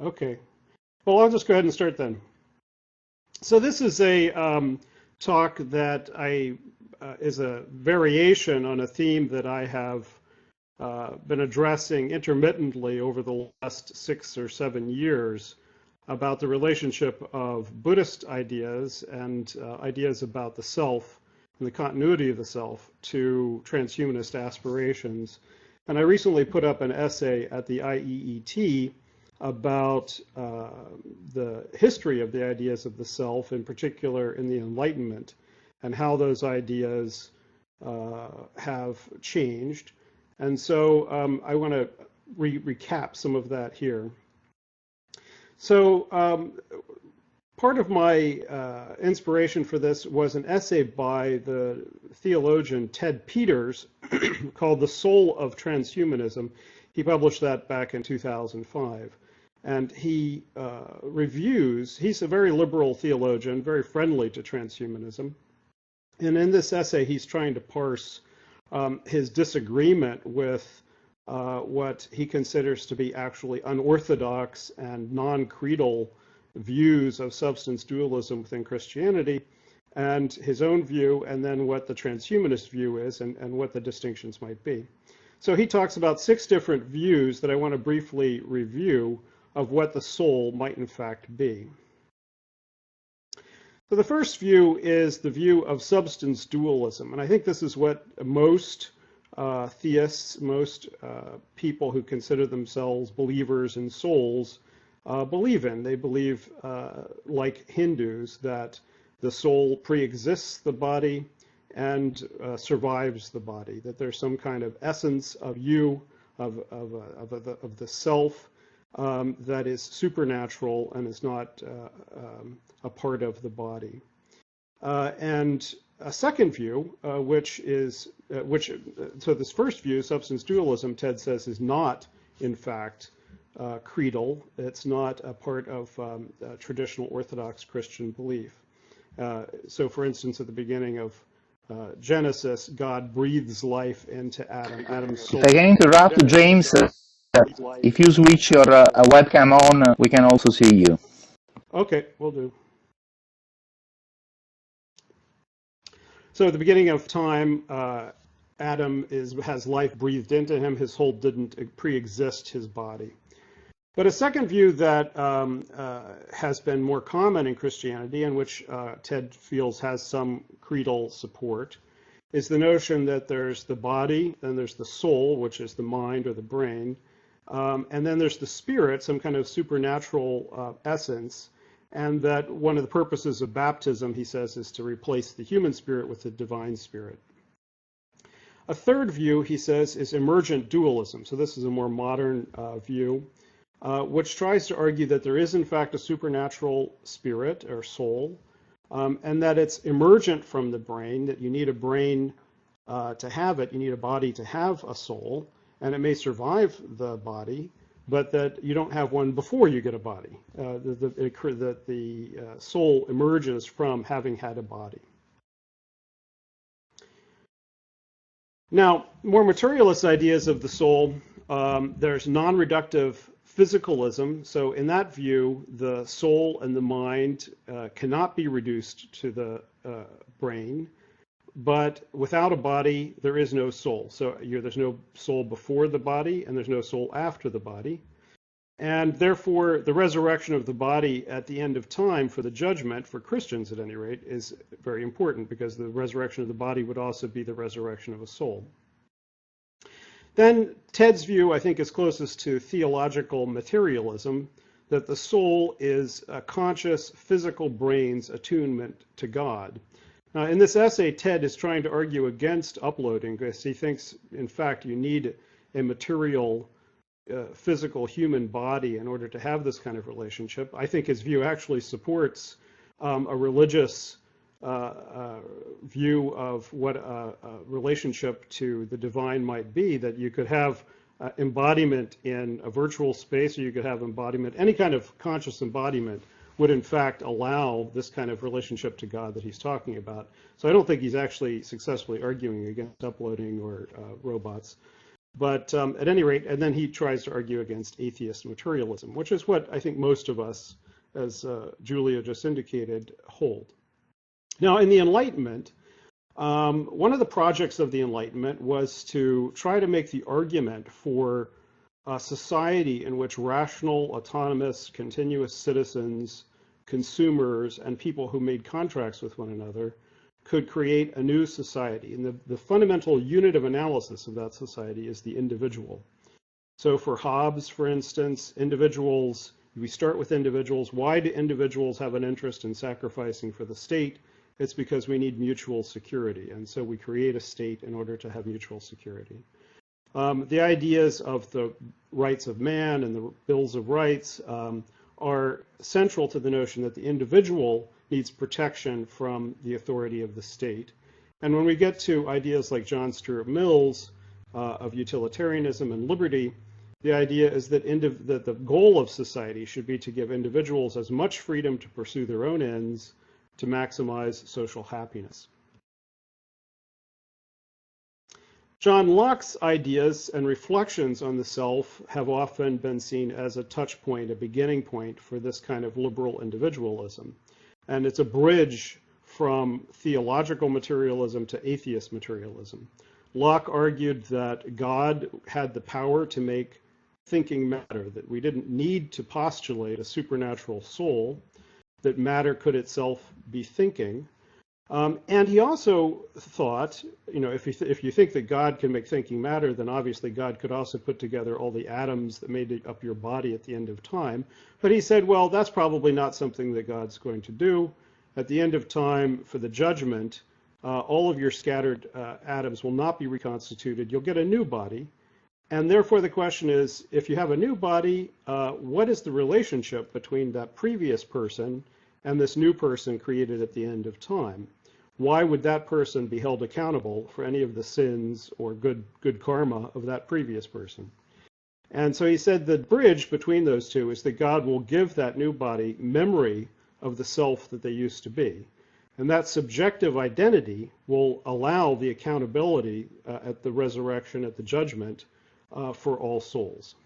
Okay. Well, I'll just go ahead and start then. So this is a talk that I is a variation on a theme that I have been addressing intermittently over the last 6 or 7 years about the relationship of Buddhist ideas and ideas about the self and the continuity of the self to transhumanist aspirations. And I recently put up an essay at the IEET about the history of the ideas of the self, in particular in the Enlightenment, and how those ideas have changed. And so I want to recap some of that here. So part of my inspiration for this was an essay by the theologian Ted Peters called The Soul of Transhumanism. He published that back in 2005. And he reviews, he's a very liberal theologian, very friendly to transhumanism. And in this essay, he's trying to parse his disagreement with what he considers to be actually unorthodox and non-creedal views of substance dualism within Christianity, and his own view, and then what the transhumanist view is, and what the distinctions might be. So he talks about 6 different views that I want to briefly review of what the soul might in fact be. So the first view is the view of substance dualism, and I think this is what most theists, most people who consider themselves believers in souls believe in. They believe, like Hindus, that the soul pre-exists the body and survives the body, that there's some kind of essence of you, of the self, that is supernatural and is not a part of the body. And a second view, so this first view, substance dualism, Ted says, is not, in fact, creedal. It's not a part of traditional Orthodox Christian belief. So, for instance, at the beginning of Genesis, God breathes life into Adam. Adam's soul. If I can interrupt, James, if you switch your webcam on, we can also see you. Okay, will do. So at the beginning of time, Adam has life breathed into him. His soul didn't pre-exist his body. But a second view that has been more common in Christianity, and which Ted feels has some creedal support, is the notion that there's the body, then there's the soul, which is the mind or the brain, and then there's the spirit, some kind of supernatural essence, and that one of the purposes of baptism, he says, is to replace the human spirit with the divine spirit. A third view, he says, is emergent dualism. So this is a more modern view, which tries to argue that there is, in fact, a supernatural spirit or soul, and that it's emergent from the brain, that you need a brain to have it, you need a body to have a soul, and it may survive the body, but that you don't have one before you get a body, that the soul emerges from having had a body. Now, more materialist ideas of the soul, there's non-reductive physicalism. So in that view, the soul and the mind cannot be reduced to the brain, but without a body, there is no soul. So there's no soul before the body, and there's no soul after the body. And therefore, the resurrection of the body at the end of time for the judgment, for Christians at any rate, is very important, because the resurrection of the body would also be the resurrection of a soul. Then Ted's view, I think, is closest to theological materialism, that the soul is a conscious physical brain's attunement to God. Now, in this essay, Ted is trying to argue against uploading, because he thinks, in fact, you need a material, physical human body in order to have this kind of relationship. I think his view actually supports a religious view of what a relationship to the divine might be, that you could have embodiment in a virtual space, or you could have embodiment, any kind of conscious embodiment would in fact allow this kind of relationship to God that he's talking about. So I don't think he's actually successfully arguing against uploading or robots. But at any rate, and then he tries to argue against atheist materialism, which is what I think most of us, as Julia just indicated, hold. Now, in the Enlightenment, one of the projects of the Enlightenment was to try to make the argument for a society in which rational, autonomous, continuous citizens, consumers, and people who made contracts with one another could create a new society. And the fundamental unit of analysis of that society is the individual. So for Hobbes, for instance, individuals, we start with individuals. Why do individuals have an interest in sacrificing for the state? It's because we need mutual security. And so we create a state in order to have mutual security. The ideas of the rights of man and the bills of rights are central to the notion that the individual needs protection from the authority of the state. And when we get to ideas like John Stuart Mill's of utilitarianism and liberty, the idea is that the goal of society should be to give individuals as much freedom to pursue their own ends to maximize social happiness. John Locke's ideas and reflections on the self have often been seen as a touch point, a beginning point for this kind of liberal individualism. And it's a bridge from theological materialism to atheist materialism. Locke argued that God had the power to make thinking matter, that we didn't need to postulate a supernatural soul, that matter could itself be thinking. And he also thought, if you think that God can make thinking matter, then obviously God could also put together all the atoms that made up your body at the end of time. But he said, well, that's probably not something that God's going to do. At the end of time, for the judgment, all of your scattered atoms will not be reconstituted. You'll get a new body. And therefore the question is, if you have a new body, what is the relationship between that previous person and this new person created at the end of time? Why would that person be held accountable for any of the sins or good karma of that previous person? And so he said the bridge between those two is that God will give that new body memory of the self that they used to be. And that subjective identity will allow the accountability at the resurrection, at the judgment, for all souls.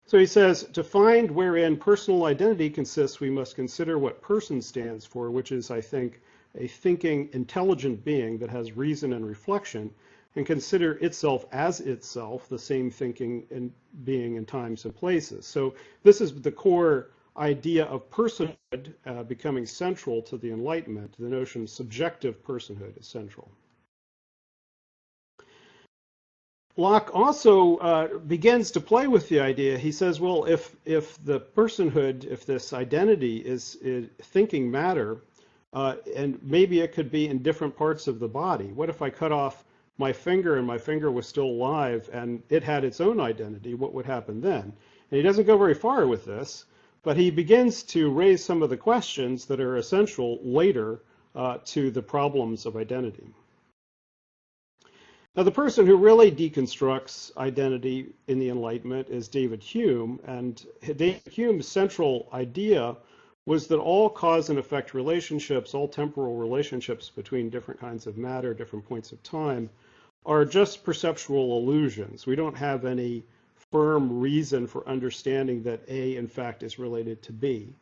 So he says, to find wherein personal identity consists, we must consider what person stands for, which is, I think, a thinking, intelligent being that has reason and reflection, and consider itself as itself, the same thinking and being in times and places. So this is the core idea of personhood becoming central to the Enlightenment. The notion of subjective personhood is central. Locke also begins to play with the idea. He says, well, if the personhood, if this identity is thinking matter, and maybe it could be in different parts of the body. What if I cut off my finger and my finger was still alive and it had its own identity? What would happen then? And he doesn't go very far with this, but he begins to raise some of the questions that are essential later to the problems of identity. Now, the person who really deconstructs identity in the Enlightenment is David Hume, and David Hume's central idea was that all cause and effect relationships, all temporal relationships between different kinds of matter, different points of time, are just perceptual illusions. We don't have any firm reason for understanding that A, in fact, is related to B.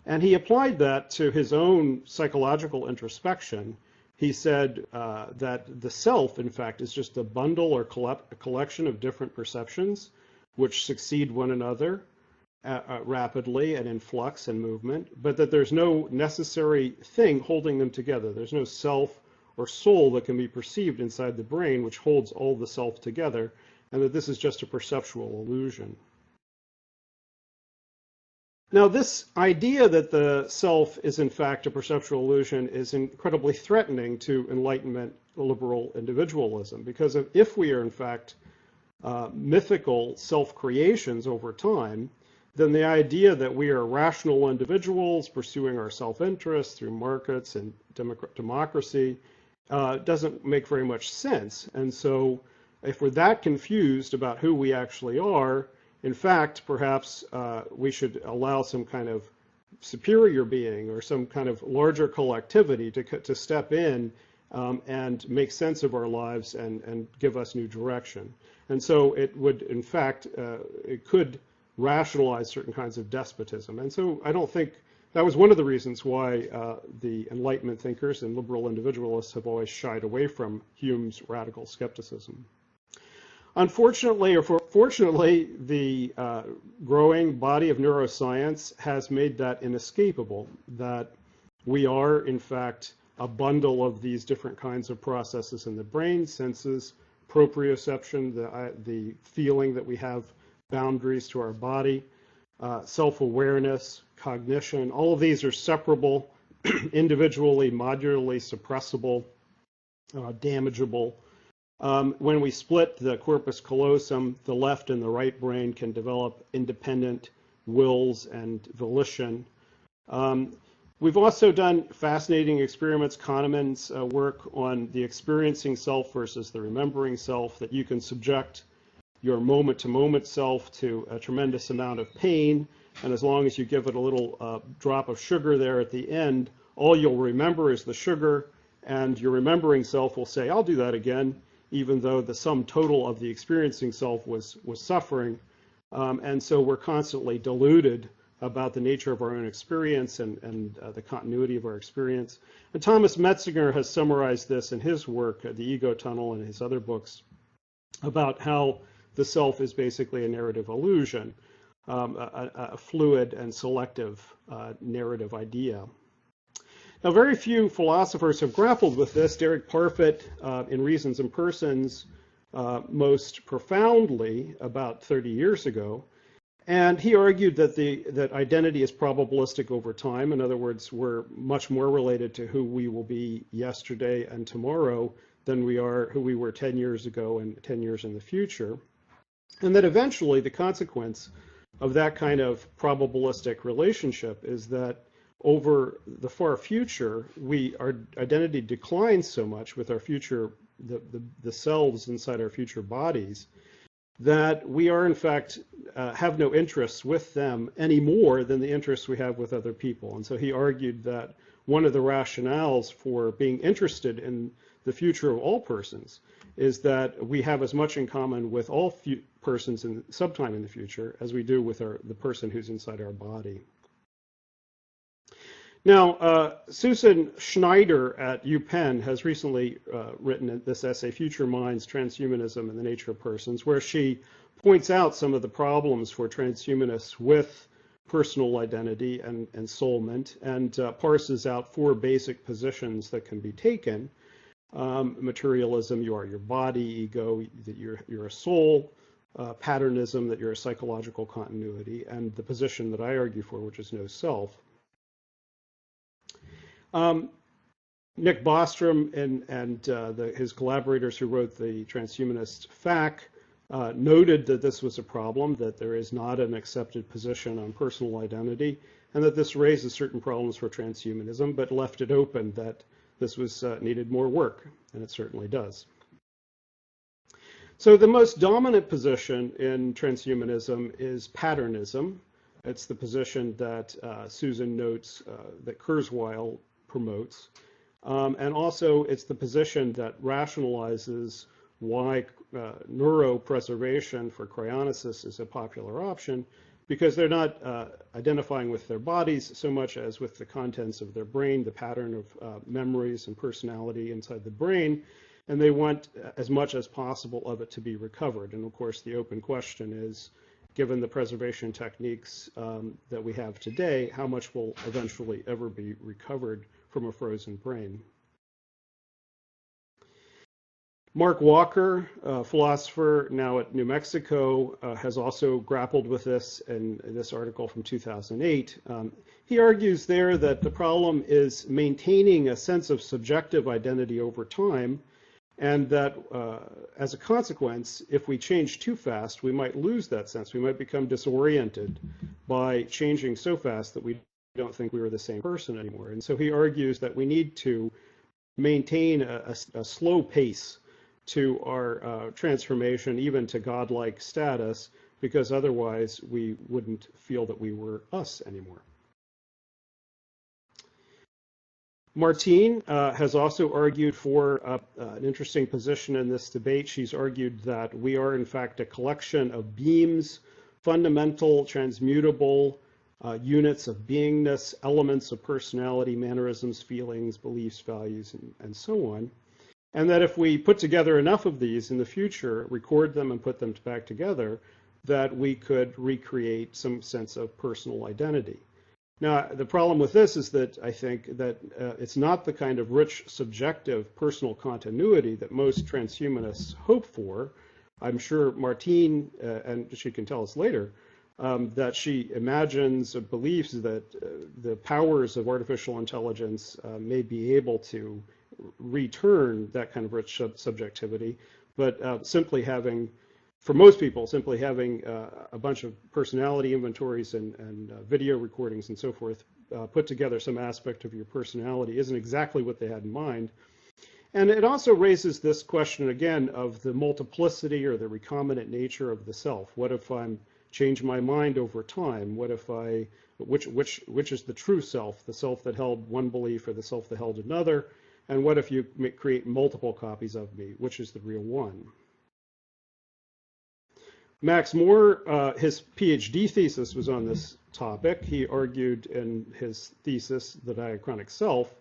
And he applied that to his own psychological introspection. He said that the self, in fact, is just a bundle or a collection of different perceptions which succeed one another rapidly and in flux and movement, but that there's no necessary thing holding them together. There's no self or soul that can be perceived inside the brain which holds all the self together, and that this is just a perceptual illusion. Now, this idea that the self is in fact a perceptual illusion is incredibly threatening to Enlightenment liberal individualism, because if we are in fact mythical self-creations over time, then the idea that we are rational individuals pursuing our self-interest through markets and democracy doesn't make very much sense. And so if we're that confused about who we actually are, in fact, perhaps we should allow some kind of superior being or some kind of larger collectivity to step in and make sense of our lives and give us new direction. And so it would, in fact, it could rationalize certain kinds of despotism. And so I don't think that was one of the reasons why the Enlightenment thinkers and liberal individualists have always shied away from Hume's radical skepticism. Unfortunately, or fortunately, the growing body of neuroscience has made that inescapable, that we are, in fact, a bundle of these different kinds of processes in the brain, senses, proprioception, the feeling that we have boundaries to our body, self-awareness, cognition. All of these are separable, individually, modularly suppressible, damageable. When we split the corpus callosum, the left and the right brain can develop independent wills and volition. We've also done fascinating experiments, Kahneman's work on the experiencing self versus the remembering self, that you can subject your moment-to-moment self to a tremendous amount of pain, and as long as you give it a little drop of sugar there at the end, all you'll remember is the sugar, and your remembering self will say, I'll do that again, even though the sum total of the experiencing self was suffering. And so we're constantly deluded about the nature of our own experience and the continuity of our experience. And Thomas Metzinger has summarized this in his work, The Ego Tunnel, and his other books, about how the self is basically a narrative illusion, a fluid and selective narrative idea. Now, very few philosophers have grappled with this. Derek Parfit, in Reasons and Persons, most profoundly about 30 years ago. And he argued that that identity is probabilistic over time. In other words, we're much more related to who we will be yesterday and tomorrow than we are who we were 10 years ago and 10 years in the future. And that eventually the consequence of that kind of probabilistic relationship is that over the far future, our identity declines so much with our future, the selves inside our future bodies, that we are in fact have no interests with them any more than the interests we have with other people. And so he argued that one of the rationales for being interested in the future of all persons is that we have as much in common with all persons in sometime in the future as we do with the person who's inside our body. Now, Susan Schneider at UPenn has recently written this essay, Future Minds, Transhumanism and the Nature of Persons, where she points out some of the problems for transhumanists with personal identity and soulment, and parses out 4 basic positions that can be taken. Materialism, you are your body; ego, that you're a soul; patternism, that you're a psychological continuity; and the position that I argue for, which is no self. Nick Bostrom and his collaborators who wrote the transhumanist FAQ noted that this was a problem, that there is not an accepted position on personal identity, and that this raises certain problems for transhumanism, but left it open that this was needed more work, and it certainly does. So the most dominant position in transhumanism is patternism. It's the position that Susan notes that Kurzweil promotes. And also it's the position that rationalizes why neuropreservation for cryonicis is a popular option, because they're not identifying with their bodies so much as with the contents of their brain, the pattern of memories and personality inside the brain, and they want as much as possible of it to be recovered. And of course, the open question is, given the preservation techniques that we have today, how much will eventually ever be recovered from a frozen brain? Mark Walker, a philosopher now at New Mexico, has also grappled with this in this article from 2008. He argues there that the problem is maintaining a sense of subjective identity over time, and that as a consequence, if we change too fast, we might lose that sense. We might become disoriented by changing so fast that we don't think we were the same person anymore. And so he argues that we need to maintain a slow pace to our transformation, even to godlike status, because otherwise we wouldn't feel that we were us anymore. Martine has also argued for an interesting position in this debate. She's argued that we are, in fact, a collection of beams, fundamental, transmutable units of beingness, elements of personality, mannerisms, feelings, beliefs, values, and so on. And that if we put together enough of these in the future, record them and put them back together, that we could recreate some sense of personal identity. Now, the problem with this is that I think that it's not the kind of rich, subjective, personal continuity that most transhumanists hope for. I'm sure Martine, and she can tell us later, that she imagines or believes that the powers of artificial intelligence may be able to return that kind of rich subjectivity, but simply having, for most people, simply having a bunch of personality inventories and video recordings and so forth put together some aspect of your personality isn't exactly what they had in mind. And it also raises this question again of the multiplicity or the recombinant nature of the self. What if I'm change my mind over time? What if which is the true self, the self that held one belief or the self that held another? And what if you create multiple copies of me? Which is the real one? Max Moore, his PhD thesis was on this topic. He argued in his thesis, The Diachronic Self,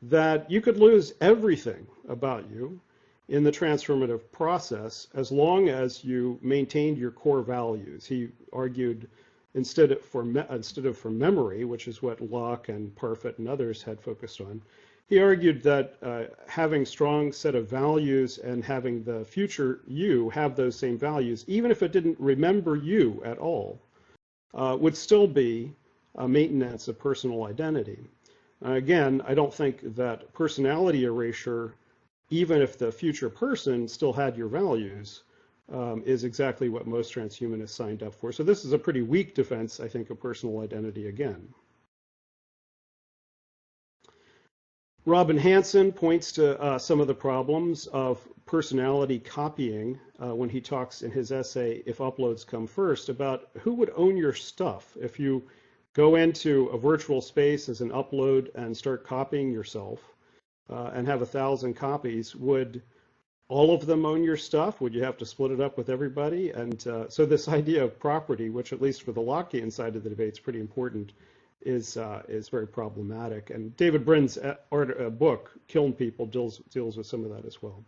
that you could lose everything about you in the transformative process as long as you maintained your core values. He argued instead of for memory, which is what Locke and Parfit and others had focused on, he argued that having strong set of values and having the future you have those same values, even if it didn't remember you at all, would still be a maintenance of personal identity. Again, I don't think that personality erasure, even if the future person still had your values, is exactly what most transhumanists signed up for. So this is a pretty weak defense, I think, of personal identity again. Robin Hanson points to some of the problems of personality copying when he talks in his essay, If Uploads Come First, about who would own your stuff. If you go into a virtual space as an upload and start copying yourself and have 1,000 copies, would all of them own your stuff? Would you have to split it up with everybody? And so this idea of property, which at least for the Lockean side of the debate is pretty important, is very problematic. And David Brin's book, Kiln People, deals with some of that as well.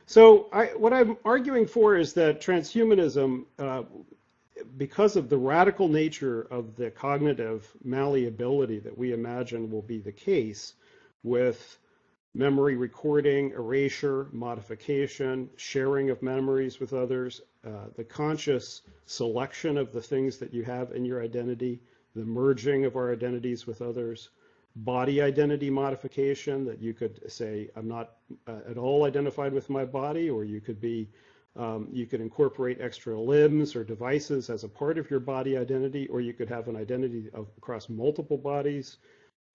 So what I'm arguing for is that transhumanism, because of the radical nature of the cognitive malleability that we imagine will be the case with memory recording, erasure, modification, sharing of memories with others, the conscious selection of the things that you have in your identity, the merging of our identities with others, body identity modification, that you could say, I'm not at all identified with my body, or you could be, you could incorporate extra limbs or devices as a part of your body identity, or you could have an identity across multiple bodies.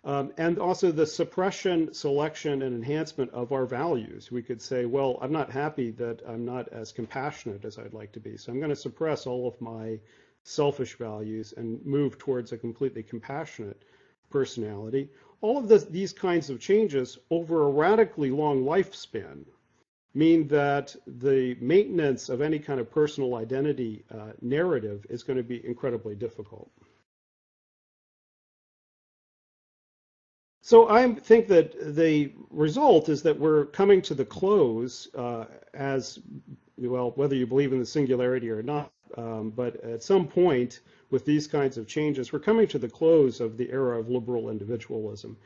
And also the suppression, selection, and enhancement of our values. We could say, well, I'm not happy that I'm not as compassionate as I'd like to be, so I'm going to suppress all of my selfish values and move towards a completely compassionate personality. All of these kinds of changes over a radically long lifespan mean that the maintenance of any kind of personal identity narrative is going to be incredibly difficult. So I think that the result is that we're coming to the close as, well, whether you believe in the singularity or not, but at some point with these kinds of changes, we're coming to the close of the era of liberal individualism.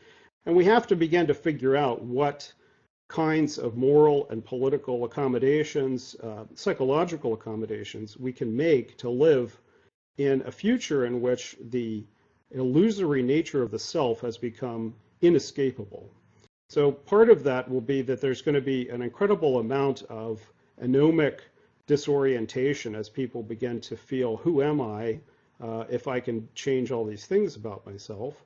And we have to begin to figure out what kinds of moral and political accommodations, psychological accommodations we can make to live in a future in which the illusory nature of the self has become inescapable. So part of that will be that there's going to be an incredible amount of anomic disorientation as people begin to feel, who am I if I can change all these things about myself?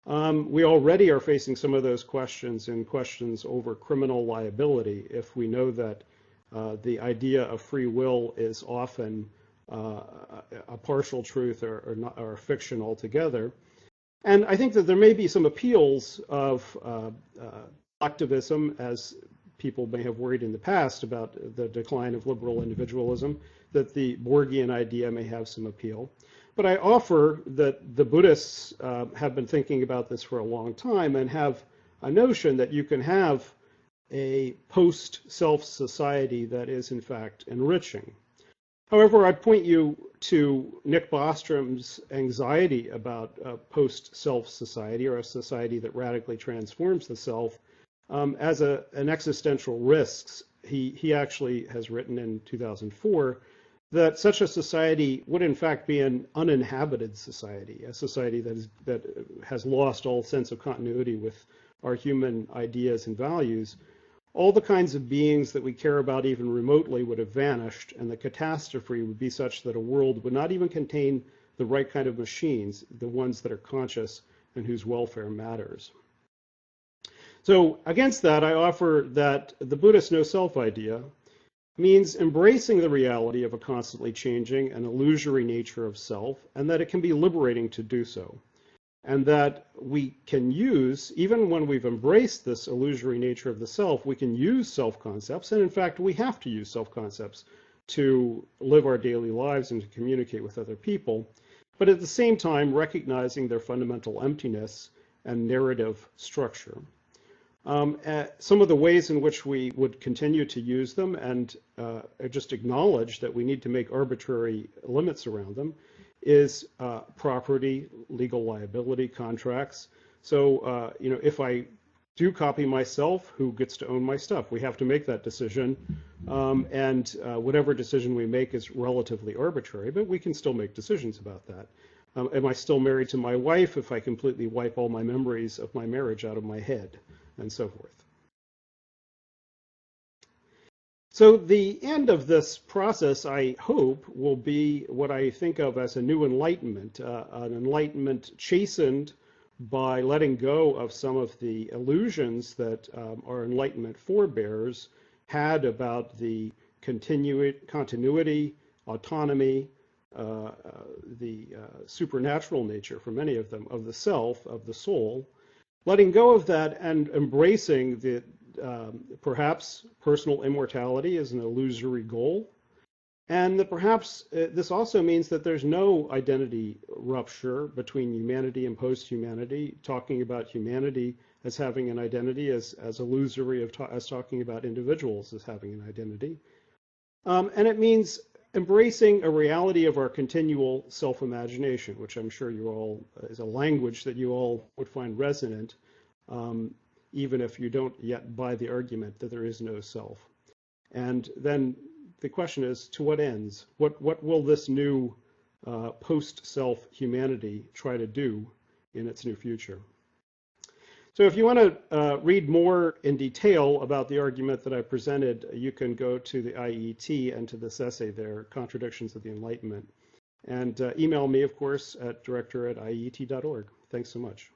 We already are facing some of those questions in questions over criminal liability, if we know that the idea of free will is often a partial truth or a fiction altogether. And I think that there may be some appeals of collectivism, as people may have worried in the past about the decline of liberal individualism, that the Borgian idea may have some appeal. But I offer that the Buddhists have been thinking about this for a long time and have a notion that you can have a post-self society that is in fact enriching. However, I point you to Nick Bostrom's anxiety about a post-self society, or a society that radically transforms the self, as an existential risk. He actually has written in 2004 that such a society would in fact be an uninhabited society, a society that has lost all sense of continuity with our human ideas and values. All the kinds of beings that we care about even remotely would have vanished, and the catastrophe would be such that a world would not even contain the right kind of machines, the ones that are conscious and whose welfare matters. So against that, I offer that the Buddhist no-self idea means embracing the reality of a constantly changing and illusory nature of self, and that it can be liberating to do so. And that we can use, even when we've embraced this illusory nature of the self, we can use self-concepts, and in fact we have to use self-concepts to live our daily lives and to communicate with other people, but at the same time recognizing their fundamental emptiness and narrative structure. Some of the ways in which we would continue to use them and just acknowledge that we need to make arbitrary limits around them is property, legal liability, contracts. So, if I do copy myself, who gets to own my stuff? We have to make that decision. And whatever decision we make is relatively arbitrary, but we can still make decisions about that. Am I still married to my wife if I completely wipe all my memories of my marriage out of my head, and so forth? So the end of this process, I hope, will be what I think of as a new enlightenment, an enlightenment chastened by letting go of some of the illusions that our enlightenment forebears had about the continuity, autonomy, the supernatural nature, for many of them, of the self, of the soul, letting go of that and embracing the perhaps personal immortality is an illusory goal, and that perhaps this also means that there's no identity rupture between humanity and post-humanity, talking about humanity as having an identity as illusory as talking about individuals as having an identity. And it means embracing a reality of our continual self-imagination, which I'm sure you all, is a language that you all would find resonant, even if you don't yet buy the argument that there is no self. And then the question is, to what ends? What will this new post-self humanity try to do in its new future? So if you want to read more in detail about the argument that I presented, you can go to the IET and to this essay there, Contradictions of the Enlightenment. And email me, of course, at director@iet.org. Thanks so much.